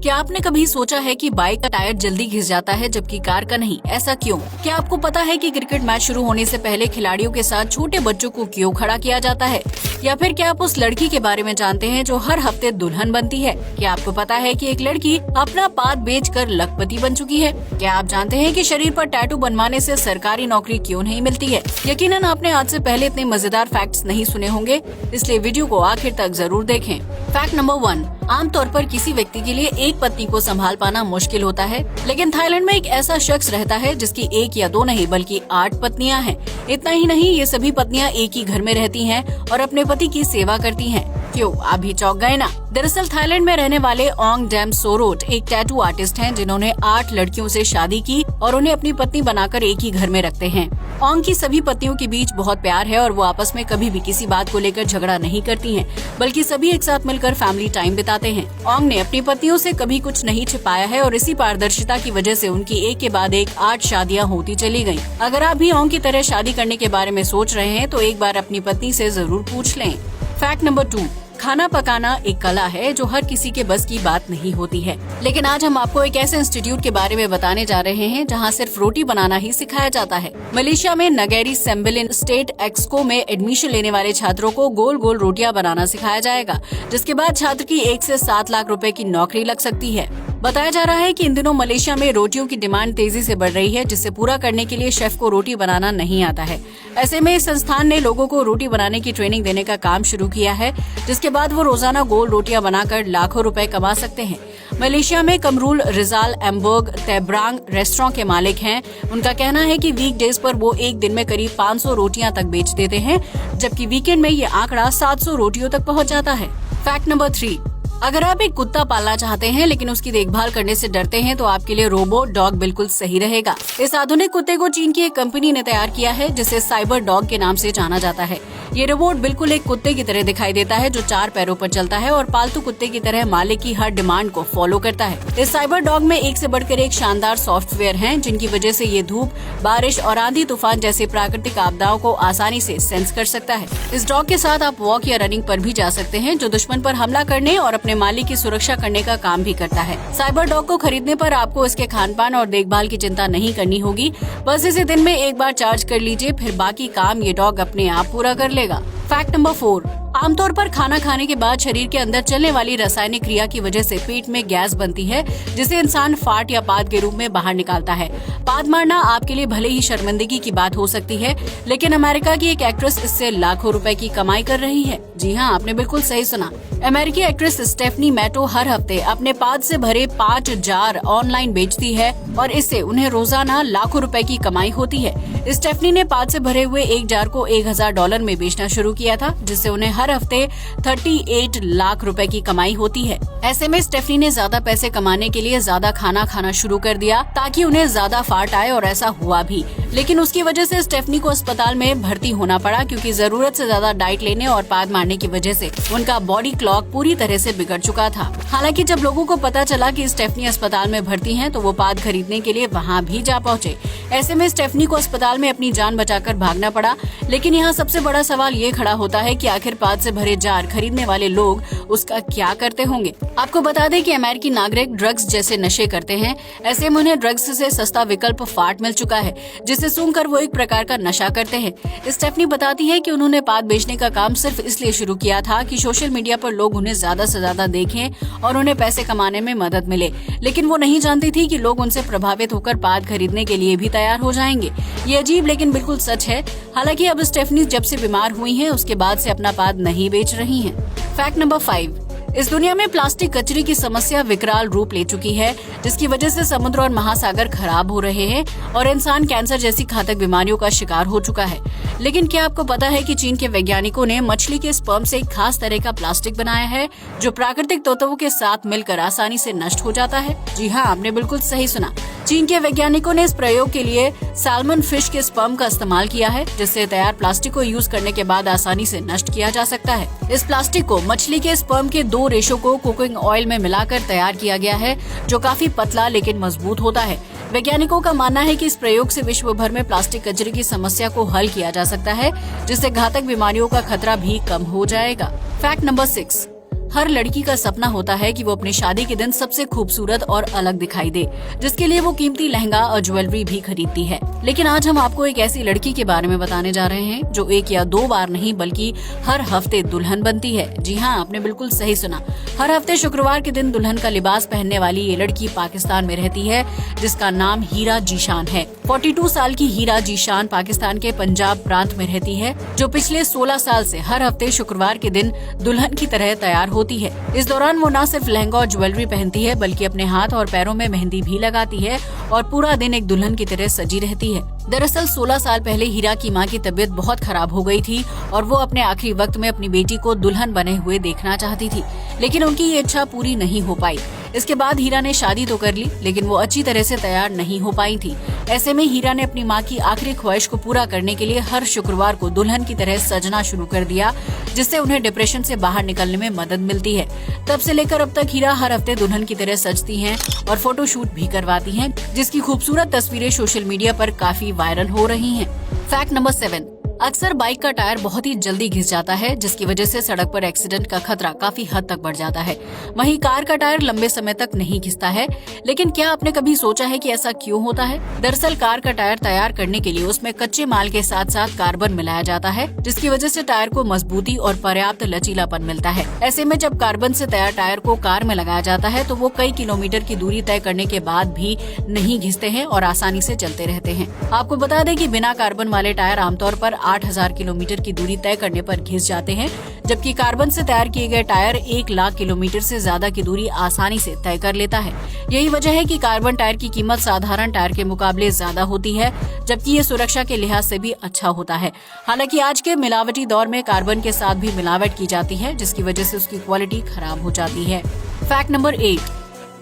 क्या आपने कभी सोचा है कि बाइक का टायर जल्दी घिस जाता है जबकि कार का नहीं? ऐसा क्यों? क्या आपको पता है कि क्रिकेट मैच शुरू होने से पहले खिलाड़ियों के साथ छोटे बच्चों को क्यों खड़ा किया जाता है? या फिर क्या आप उस लड़की के बारे में जानते हैं जो हर हफ्ते दुल्हन बनती है? क्या आपको पता है कि एक लड़की अपना पाद बेचकर लखपति बन चुकी है? क्या आप जानते हैं कि शरीर पर टैटू बनवाने से सरकारी नौकरी क्यों नहीं मिलती है? यकीनन आपने आज से पहले इतने मजेदार फैक्ट्स नहीं सुने होंगे, इसलिए वीडियो को आखिर तक जरूर देखें। फैक्ट नंबर 1, आमतौर पर किसी व्यक्ति के लिए एक पत्नी को संभाल पाना मुश्किल होता है, लेकिन थाईलैंड में एक ऐसा शख्स रहता है जिसकी एक या दो नहीं बल्कि 8 पत्नियां हैं। इतना ही नहीं, ये सभी पत्नियां एक ही घर में रहती हैं और अपने पति की सेवा करती हैं। क्यों? आप भी चौंक गए ना? दरअसल थाईलैंड में रहने वाले ओंग डैम सोरोट एक टैटू आर्टिस्ट हैं जिन्होंने 8 लड़कियों से शादी की और उन्हें अपनी पत्नी बनाकर एक ही घर में रखते हैं। ओंग की सभी पत्नियों के बीच बहुत प्यार है और वो आपस में कभी भी किसी बात को लेकर झगड़ा नहीं करती हैं, बल्कि सभी एक साथ मिलकर फैमिली टाइम बिताते हैं। ओंग ने अपनी पत्नियों से कभी कुछ नहीं छिपाया है और इसी पारदर्शिता की वजह से उनकी एक के बाद एक 8 शादियां होती चली गयी। अगर आप भी ओंग की तरह शादी करने के बारे में सोच रहे हैं तो एक बार अपनी पत्नी से जरूर पूछ लें। फैक्ट नंबर 2, खाना पकाना एक कला है जो हर किसी के बस की बात नहीं होती है। लेकिन आज हम आपको एक ऐसे इंस्टीट्यूट के बारे में बताने जा रहे हैं जहां सिर्फ रोटी बनाना ही सिखाया जाता है। मलेशिया में नगेरी सेम्बिलिन स्टेट एक्सको में एडमिशन लेने वाले छात्रों को गोल गोल रोटियां बनाना सिखाया जाएगा, जिसके बाद छात्र की 1 से 7 लाख रुपए की नौकरी लग सकती है। बताया जा रहा है कि इन दिनों मलेशिया में रोटियों की डिमांड तेजी से बढ़ रही है, जिसे पूरा करने के लिए शेफ को रोटी बनाना नहीं आता है। ऐसे में इस संस्थान ने लोगों को रोटी बनाने की ट्रेनिंग देने का काम शुरू किया है, जिसके बाद वो रोजाना गोल रोटियां बनाकर लाखों रुपए कमा सकते हैं। मलेशिया में कमरूल रिजाल एम्बर्ग तेब्रांग रेस्टोरेंट के मालिक हैं। उनका कहना है कि वीकडेज पर वो एक दिन में करीब 500 रोटियां तक बेच देते हैं, जबकि वीकेंड में ये आंकड़ा 700 रोटियों तक पहुंच जाता है। फैक्ट नंबर 3, अगर आप एक कुत्ता पालना चाहते हैं लेकिन उसकी देखभाल करने से डरते हैं तो आपके लिए रोबो डॉग बिल्कुल सही रहेगा। इस आधुनिक कुत्ते को चीन की एक कंपनी ने तैयार किया है जिसे साइबर डॉग के नाम से जाना जाता है। ये रोबोट बिल्कुल एक कुत्ते की तरह दिखाई देता है जो 4 पैरों पर चलता है और पालतू कुत्ते की तरह मालिक की हर डिमांड को फॉलो करता है। इस साइबर डॉग में एक से बढ़कर एक शानदार सॉफ्टवेयर हैं, जिनकी वजह से ये धूप, बारिश और आंधी तूफान जैसे प्राकृतिक आपदाओं को आसानी से सेंस कर सकता है। इस डॉग के साथ आप वॉक या रनिंग पर भी जा सकते हैं, जो दुश्मन पर हमला करने और अपने मालिक की सुरक्षा करने का काम भी करता है। साइबर डॉग को खरीदने पर आपको इसके खान पान और देखभाल की चिंता नहीं करनी होगी। बस इसे दिन में एक बार चार्ज कर लीजिए, फिर बाकी काम ये डॉग अपने आप पूरा कर लेगा। फैक्ट नंबर 4, आमतौर पर खाना खाने के बाद शरीर के अंदर चलने वाली रासायनिक क्रिया की वजह से पेट में गैस बनती है, जिसे इंसान फाट या पाद के रूप में बाहर निकालता है। पाद मारना आपके लिए भले ही शर्मिंदगी की बात हो सकती है, लेकिन अमेरिका की एक एक्ट्रेस इससे लाखों रुपए की कमाई कर रही है। जी हाँ, आपने बिल्कुल सही सुना। अमेरिकी एक्ट्रेस स्टेफनी मैटो हर हफ्ते अपने पाद से भरे 5 जार ऑनलाइन बेचती है और इससे उन्हें रोजाना लाखों रुपए की कमाई होती है। स्टेफनी ने पाद से भरे हुए एक जार को $1000 में बेचना शुरू किया था, जिससे उन्हें हर हफ्ते 38 लाख रुपए की कमाई होती है। ऐसे में स्टेफनी ने ज्यादा पैसे कमाने के लिए ज्यादा खाना खाना शुरू कर दिया ताकि उन्हें ज्यादा फाट आए, और ऐसा हुआ भी। लेकिन उसकी वजह से स्टेफनी को अस्पताल में भर्ती होना पड़ा, क्योंकि जरूरत से ज्यादा डाइट लेने और पाद मारने की वजह से उनका बॉडी क्लॉक पूरी तरह से बिगड़ चुका था। हालांकि जब लोगों को पता चला कि स्टेफनी अस्पताल में भर्ती हैं, तो वो पाद खरीदने के लिए वहां भी जा पहुंचे। ऐसे में स्टेफनी को अस्पताल में अपनी जान बचाकर भागना पड़ा। लेकिन यहाँ सबसे बड़ा सवाल ये खड़ा होता है कि आखिर पाद से भरे जार खरीदने वाले लोग उसका क्या करते होंगे। आपको बता दें कि अमेरिकी नागरिक ड्रग्स जैसे नशे करते हैं। ऐसे में उन्हें ड्रग्स से सस्ता विकल्प फाट मिल चुका है, जिसे सूंघकर वो एक प्रकार का नशा करते हैं। स्टेफनी बताती है कि उन्होंने पाद बेचने का काम सिर्फ इसलिए शुरू किया था कि सोशल मीडिया पर लोग उन्हें ज्यादा से ज्यादा देखें और उन्हें पैसे कमाने में मदद मिले। लेकिन वो नहीं जानती थी कि लोग उनसे प्रभावित होकर पाद खरीदने के लिए भी तैयार हो जाएंगे। ये अजीब लेकिन बिल्कुल सच है। हालांकि अब स्टेफनी जब से बीमार हुई हैं, उसके बाद से अपना पाद नहीं बेच रही हैं। फैक्ट नंबर 5, इस दुनिया में प्लास्टिक कचरे की समस्या विकराल रूप ले चुकी है, जिसकी वजह से समुद्र और महासागर खराब हो रहे हैं और इंसान कैंसर जैसी घातक बीमारियों का शिकार हो चुका है। लेकिन क्या आपको पता है कि चीन के वैज्ञानिकों ने मछली के स्पर्म से एक खास तरह का प्लास्टिक बनाया है, जो प्राकृतिक तत्वों के साथ मिलकर आसानी से नष्ट हो जाता है? जी हाँ, आपने बिल्कुल सही सुना। चीन के वैज्ञानिकों ने इस प्रयोग के लिए सैल्मन फिश के स्पर्म का इस्तेमाल किया है, जिससे तैयार प्लास्टिक को यूज करने के बाद आसानी से नष्ट किया जा सकता है। इस प्लास्टिक को मछली के स्पर्म के 2 रेशों को कुकिंग ऑयल में मिलाकर तैयार किया गया है, जो काफी पतला लेकिन मजबूत होता है। वैज्ञानिकों का मानना है कि इस प्रयोग से विश्व भर में प्लास्टिक कचरे की समस्या को हल किया जा सकता है, जिससे घातक बीमारियों का खतरा भी कम हो जाएगा। फैक्ट नंबर 6, हर लड़की का सपना होता है कि वो अपनी शादी के दिन सबसे खूबसूरत और अलग दिखाई दे, जिसके लिए वो कीमती लहंगा और ज्वेलरी भी खरीदती है। लेकिन आज हम आपको एक ऐसी लड़की के बारे में बताने जा रहे हैं जो एक या दो बार नहीं बल्कि हर हफ्ते दुल्हन बनती है। जी हाँ, आपने बिल्कुल सही सुना। हर हफ्ते शुक्रवार के दिन दुल्हन का लिबास पहनने वाली ये लड़की पाकिस्तान में रहती है, जिसका नाम हीरा जीशान है। 42 साल की हीरा जीशान पाकिस्तान के पंजाब प्रांत में रहती है, जो पिछले 16 साल से हर हफ्ते शुक्रवार के दिन दुल्हन की तरह तैयार होती है। इस दौरान वो न सिर्फ लहंगा और ज्वेलरी पहनती है बल्कि अपने हाथ और पैरों में मेहंदी भी लगाती है और पूरा दिन एक दुल्हन की तरह सजी रहती है। दरअसल 16 साल पहले हीरा की मां की तबीयत बहुत खराब हो गई थी और वो अपने आखिरी वक्त में अपनी बेटी को दुल्हन बने हुए देखना चाहती थी, लेकिन उनकी ये इच्छा पूरी नहीं हो पाई। इसके बाद हीरा ने शादी तो कर ली, लेकिन वो अच्छी तरह से तैयार नहीं हो पाई थी। ऐसे में हीरा ने अपनी मां की आखिरी ख्वाहिश को पूरा करने के लिए हर शुक्रवार को दुल्हन की तरह सजना शुरू कर दिया, जिससे उन्हें डिप्रेशन से बाहर निकलने में मदद मिलती है। तब से लेकर अब तक हीरा हर हफ्ते दुल्हन की तरह सजती हैं और फोटोशूट भी करवाती हैं, जिसकी खूबसूरत तस्वीरें सोशल मीडिया पर काफी वायरल हो रही हैं। फैक्ट नंबर 7, अक्सर बाइक का टायर बहुत ही जल्दी घिस जाता है, जिसकी वजह से सड़क पर एक्सीडेंट का खतरा काफी हद तक बढ़ जाता है। वहीं कार का टायर लंबे समय तक नहीं घिसता है, लेकिन क्या आपने कभी सोचा है कि ऐसा क्यों होता है? दरअसल कार का टायर तैयार करने के लिए उसमें कच्चे माल के साथ साथ कार्बन मिलाया जाता है, जिसकी वजह से टायर को मजबूती और पर्याप्त लचीलापन मिलता है। ऐसे में जब कार्बन से तैयार टायर को कार में लगाया जाता है तो वो कई किलोमीटर की दूरी तय करने के बाद भी नहीं घिसते हैं और आसानी से चलते रहते हैं। आपको बता दें कि बिना कार्बन वाले टायर आमतौर पर 8,000 किलोमीटर की दूरी तय करने पर घिस जाते हैं, जबकि कार्बन से तैयार किए गए टायर 1 लाख किलोमीटर से ज्यादा की दूरी आसानी से तय कर लेता है। यही वजह है कि कार्बन टायर की कीमत साधारण टायर के मुकाबले ज्यादा होती है, जबकि ये सुरक्षा के लिहाज से भी अच्छा होता है। हालांकि आज के मिलावटी दौर में कार्बन के साथ भी मिलावट की जाती है, जिसकी वजह से उसकी क्वालिटी खराब हो जाती है। फैक्ट नंबर 8,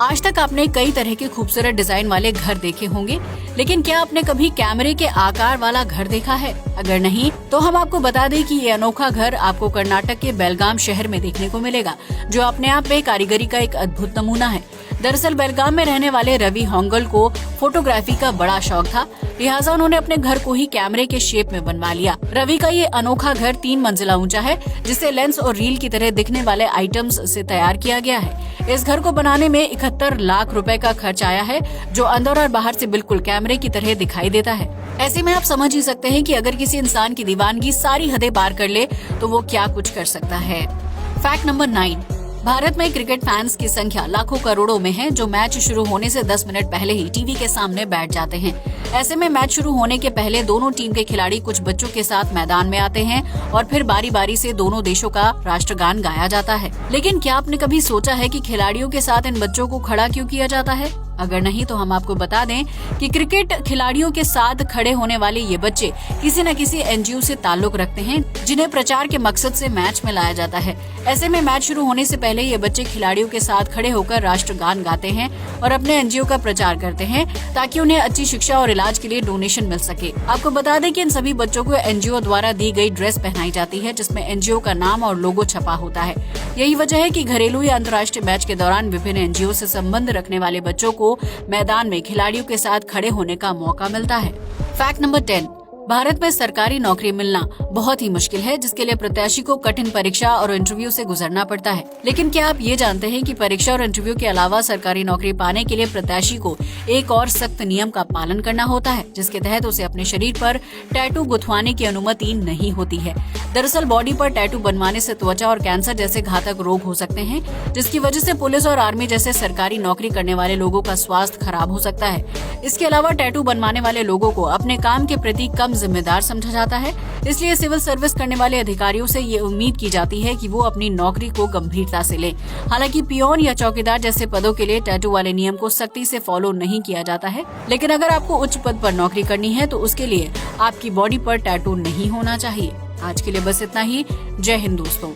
आज तक आपने कई तरह के खूबसूरत डिजाइन वाले घर देखे होंगे, लेकिन क्या आपने कभी कैमरे के आकार वाला घर देखा है? अगर नहीं तो हम आपको बता दें कि ये अनोखा घर आपको कर्नाटक के बेलगाम शहर में देखने को मिलेगा, जो अपने आप में कारीगरी का एक अद्भुत नमूना है। दरअसल बेलगाम में रहने वाले रवि होंगल को फोटोग्राफी का बड़ा शौक था, लिहाजा उन्होंने अपने घर को ही कैमरे के शेप में बनवा लिया। रवि का ये अनोखा घर 3 मंजिला ऊंचा है, जिसे लेंस और रील की तरह दिखने वाले आइटम्स से तैयार किया गया है। इस घर को बनाने में 71 लाख रुपए का खर्च आया है, जो अंदर और बाहर से बिल्कुल कैमरे की तरह दिखाई देता है। ऐसे में आप समझ ही सकते हैं कि अगर किसी इंसान की दीवानगी सारी हदें पार कर ले तो वो क्या कुछ कर सकता है। फैक्ट नंबर 9, भारत में क्रिकेट फैंस की संख्या लाखों करोड़ों में है, जो मैच शुरू होने से 10 मिनट पहले ही टीवी के सामने बैठ जाते हैं। ऐसे में मैच शुरू होने के पहले दोनों टीम के खिलाड़ी कुछ बच्चों के साथ मैदान में आते हैं और फिर बारी बारी से दोनों देशों का राष्ट्रगान गाया जाता है। लेकिन क्या आपने कभी सोचा है कि खिलाड़ियों के साथ इन बच्चों को खड़ा क्यों किया जाता है? अगर नहीं तो हम आपको बता दें कि क्रिकेट खिलाड़ियों के साथ खड़े होने वाले ये बच्चे किसी न किसी एनजीओ से ताल्लुक रखते हैं, जिन्हें प्रचार के मकसद से मैच में लाया जाता है। ऐसे में मैच शुरू होने से पहले ये बच्चे खिलाड़ियों के साथ खड़े होकर राष्ट्रगान गाते हैं और अपने एनजीओ का प्रचार करते हैं, ताकि उन्हें अच्छी शिक्षा और इलाज के लिए डोनेशन मिल सके। आपको बता दें कि इन सभी बच्चों को एनजीओ द्वारा दी गई ड्रेस पहनाई जाती है, जिसमें एनजीओ का नाम और लोगो छपा होता है। यही वजह है कि घरेलू या अंतर्राष्ट्रीय मैच के दौरान विभिन्न एनजीओ से संबंध रखने वाले बच्चों को मैदान में खिलाड़ियों के साथ खड़े होने का मौका मिलता है। फैक्ट नंबर 10, भारत में सरकारी नौकरी मिलना बहुत ही मुश्किल है, जिसके लिए प्रत्याशी को कठिन परीक्षा और इंटरव्यू से गुजरना पड़ता है। लेकिन क्या आप ये जानते हैं कि परीक्षा और इंटरव्यू के अलावा सरकारी नौकरी पाने के लिए प्रत्याशी को एक और सख्त नियम का पालन करना होता है, जिसके तहत उसे अपने शरीर पर टैटू गुथवाने की अनुमति नहीं होती है। दरअसल बॉडी पर टैटू बनवाने से त्वचा और कैंसर जैसे घातक रोग हो सकते हैं, जिसकी वजह से पुलिस और आर्मी जैसे सरकारी नौकरी करने वाले लोगों का स्वास्थ्य खराब हो सकता है। इसके अलावा टैटू बनवाने वाले लोगों को अपने काम के प्रति कम जिम्मेदार समझा जाता है, इसलिए सिविल सर्विस करने वाले अधिकारियों से ये उम्मीद की जाती है कि वो अपनी नौकरी को गंभीरता से लें। हालांकि पियोन या चौकीदार जैसे पदों के लिए टैटू वाले नियम को सख्ती से फॉलो नहीं किया जाता है, लेकिन अगर आपको उच्च पद पर नौकरी करनी है तो उसके लिए आपकी बॉडी पर टैटू नहीं होना चाहिए। आज के लिए बस इतना ही। जय हिंद दोस्तों।